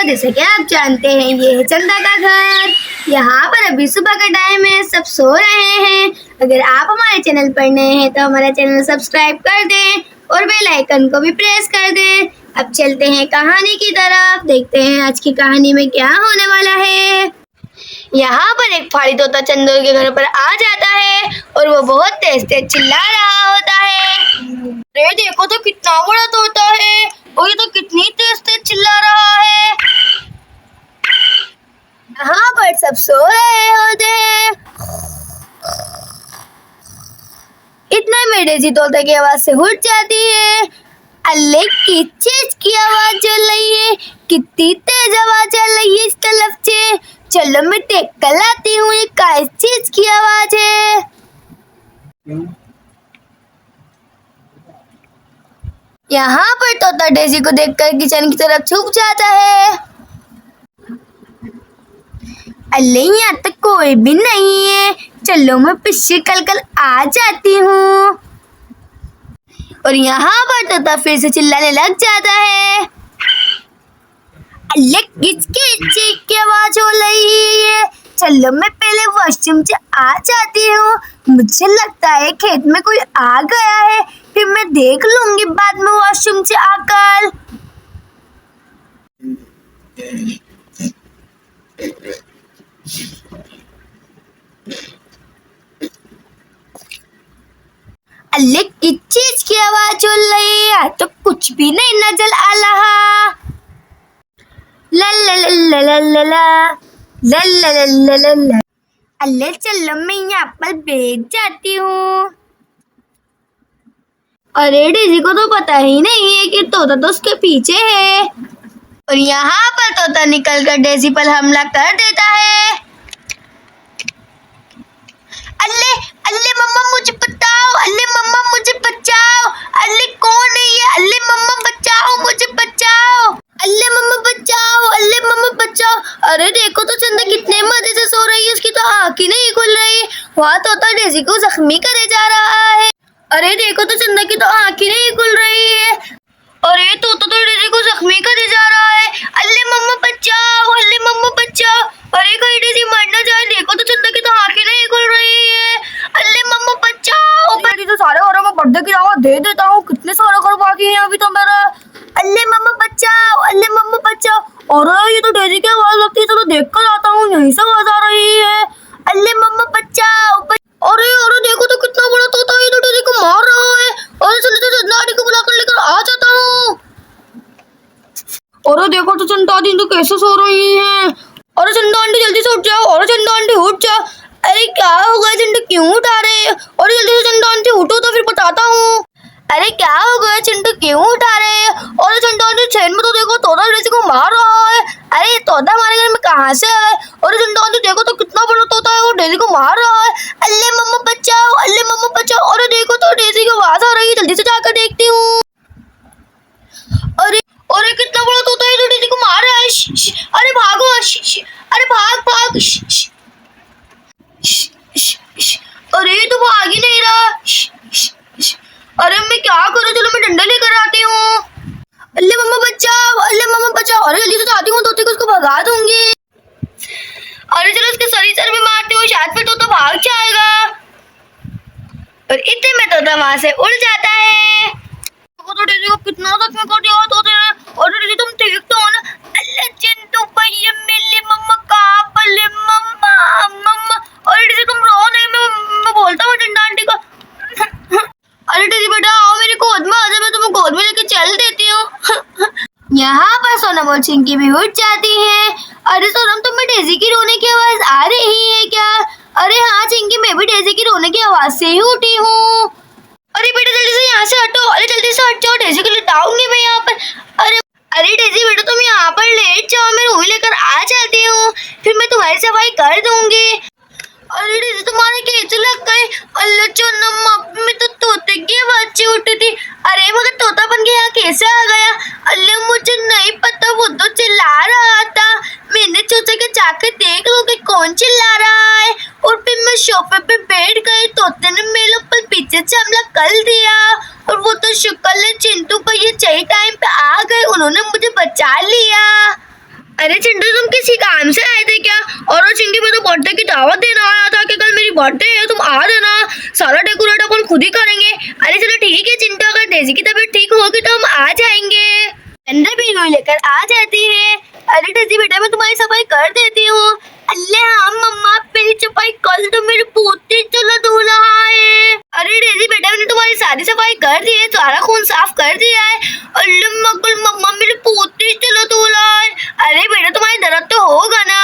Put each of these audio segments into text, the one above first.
जैसे कि आप जानते हैं ये है चंदा का घर। यहाँ पर अभी सुबह का टाइम है, सब सो रहे हैं। अगर आप हमारे चैनल पर नए हैं तो हमारा चैनल सब्सक्राइब कर दें और बेल आइकन को भी प्रेस कर दें। अब चलते हैं कहानी की तरफ, देखते हैं आज की कहानी में क्या होने वाला है। यहाँ पर एक फाड़ी तोता चंदू के घर पर आ जाता है और वो बहुत तेज तेज चिल्ला रहा होता है। अरे देखो तो कितना बड़ा तोता है और ये तो कितनी तेज तेज चिल्ला रहा है। यहाँ पर सब सो रहे होते हैं। इतने में डेज़ी तोते की आवाज से उठ जाती है। अल्ले किस चीज की आवाज चल रही है, कितनी तेज आवाज चल रही है इस तरफ से। चलो मैं देख कर आती हूँ ये किस चीज की आवाज है। यहाँ पर तोता डेज़ी को देखकर किचन की तरफ छुप जाता है। अल्ले यहाँ तक कोई भी नहीं है, चलो मैं पीछे कल आ जाती हूँ। और यहाँ पर तोता फिर से चिल्लाने लग जाता है। अल्ले किसकी चीख की आवाज हो रही है, चलो मैं पहले वॉशरूम से आ जाती हूँ। मुझे लगता है खेत में कोई आ गया है, फिर मैं देख लूंगी बाद में वॉशरूम से आकर। अल्ले किस चीज की आवाज हो रही है, तो कुछ भी नहीं नजर आ रहा। ला ला ला ला ला ला ला ला ला ला ला ला। अल्ले चलो मैं यहाँ पर बैठ जाती हूँ। अरे डेज़ी को तो पता ही नहीं है कि तोता तो उसके पीछे है। और यहाँ पर तोता निकलकर डेज़ी पर हमला कर देता है। अल्ले अल्ले मम्मा मुझे बचाओ, अल्ले मम्मा मुझे बचाओ, अल्ले कौन है ये, अल्ले मम्मा बचाओ मुझे बचाओ, अल्ले मम्मा बचाओ, अल्ले मम्मा बचाओ। अरे देखो तो चंदा कितने मजे से सो रही है, उसकी तो आँख ही नहीं खुल रही। वहाँ तोता डेज़ी को जख्मी करे जा रहा है। अरे देखो तो चंदा की तो आँख ही नहीं खुल रही है। अरे तोता तो डेज़ी को जख्मी करे जा रहा है। अल्ले मम्मा बचाओ, अल्ले मम्मा बचाओ। अरे कहीं डेज़ी मर ना जाए, देखो तो चंदा की तो आँख ही नहीं खुल रही है। अल्ले मम्मा बचाओ। मैं तो सारे घरों में पर्दे की आवाज दे देता हूँ, कितने सारे घर बाकी हैं अभी तो मेरा। अल्ले मम्मा बचाओ, अल्ले मम्मा बचाओ। और ये तो डेज़ी की आवाज लगती है, चलो देख कर आता हूँ, यहीं से आवाज आ रही है। अल्ले मम्मा बचाओ। अरे अरे देखो तो कितना बड़ा तोता है, तो डेज़ी को मार रहा है। अरे चलो तो चंदा आंटी को बुलाकर लेकर आ जाता हूँ। अरे देखो तो चंदा आंटी तो कैसे सो रही है। अरे चंदा आंटी जल्दी से उठ जाओ, अरे चंदा आंटी उठ जाओ। अरे क्या हो गया चिंटू, क्यों उठा रहे हैं? अरे जल्दी से चंदा आंटी उठो तो फिर बताता हूँ। अरे क्या हो गया चिंटू, क्यों उठा रहे हैं? अरे चंदा आंटी चैन में तो देखो तोता डेज़ी को मार रहा है। अरे तोता हमारे घर में कहाँ से है? अरे चंदा आंटी देखो तो कितना बड़ा तोता है, वो डेज़ी को मार रहा है। अल्ले मम्मा बचाओ, अल्ले मम्मा बचाओ। अरे देखो तो डेज़ी की आवाज आ रही है, जल्दी से जाकर देखती हूँ। अरे अरे कितना बड़ा तोता है, तो डेज़ी को मार रहा है। अरे भागो, अरे भाग भाग। अरे तो भाग ही नहीं रहा। अरे मैं क्या करूँ, चलो मैं डंडा लेकर आती हूँ। अल्ले मम्मा बचाओ, अल्ले मम्मा बचाओ। अरे जल्दी से जाती हूँ, तोते को उसको भगा दूंगी। अरे चलो उसके सर में मारती हूँ, शायद फिर तोता भाग जाएगा। और इतने में तोता वहां से उड़ जाता है। तो डेज़ी को कितना जख्मी कर दिया तोते ने। और डेज़ी तुम ठीक तो हो ना? अल्ले चिंटू भैया मेरे मम्मा कहाँ पर ले, मम्मा मम्मा। अरे डेज़ी तुम रो नहीं, मैं बोलता हूँ चंदा आंटी को। अरे डेज़ी बेटा आओ मेरी गोद में आ जाओ, मैं तुम्हें गोद में लेके चल देती हूँ। यहाँ पर सोनम चिंकी भी उठ जाती है। अरे सोनम तुम्हें डेज़ी की रोने की आवाज आ रही है क्या? अरे हाँ चिंकी, मैं भी डेज़ी की रोने की आवाज से ही उठी हूँ। अरे बेटा जल्दी से यहाँ से हटो, अरे जल्दी से हट जाओ, डेज़ी को लिटाऊंगी मैं यहाँ पर। अरे अरे डेज़ी बेटा तुम यहाँ पर लेट जाओ, मैं रूही लेकर आ जाती हूँ, फिर मैं तुम्हारी सफाई कर दूंगी। अरे डेज़ी तुम्हारे कैसे लग गए? अल्लाह चुन्नम में तो तोते की आवाज से उठी थी। अरे मगर तोता बन के यहाँ कैसे आ गया? अल्लाह मुझे नहीं पता, वो तो चिल्ला रहा था। मैंने सोचा कि जाकर देख लो कि कौन चिल्ला रहा है, और फिर मैं सोफे पे बैठ गई। तोते ने मेरे ऊपर पीछे से हमला कर दिया, और वो तो शुक्र है चिंटू भैया सही टाइम पे आ गए, उन्होंने मुझे बचा लिया। अरे चिंटू तुम किसी काम से आए थे क्या? और चिंकी मैं तो बर्थडे की दावत देना आया था कि कल मेरी बर्थडे है, तुम आ जाना, सारा डेकोरेट अपन खुद ही करेंगे। अरे चलो ठीक है चिंटू, अगर डेजी की तबीयत ठीक होगी तो हम आ जाएंगे। अंदर भी कोई लेकर आ जाती है। अरे डेजी बेटा मैं तुम्हारी सफाई कर देती हूँ। अल्लाह हाँ मम्मा मेरी सफाई कल तो मेरे पोते चला धो रहा है। अरे डेजी बेटा मैंने तुम्हारी सारी सफाई कर दी है, सारा खून साफ कर दिया है। अल्लाह मगल मम्मा मेरे पोते चला धो रहा है। अरे बेटा तुम्हारी दर्द तो होगा ना।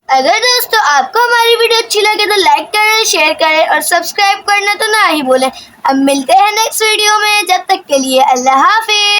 अगर दोस्तों आपको हमारी वीडियो अच्छी लगे तो लाइक करें, शेयर करें और सब्सक्राइब करना तो ना ही भूलें। अब मिलते हैं नेक्स्ट वीडियो में, जब तक के लिए अल्लाह हाफिज।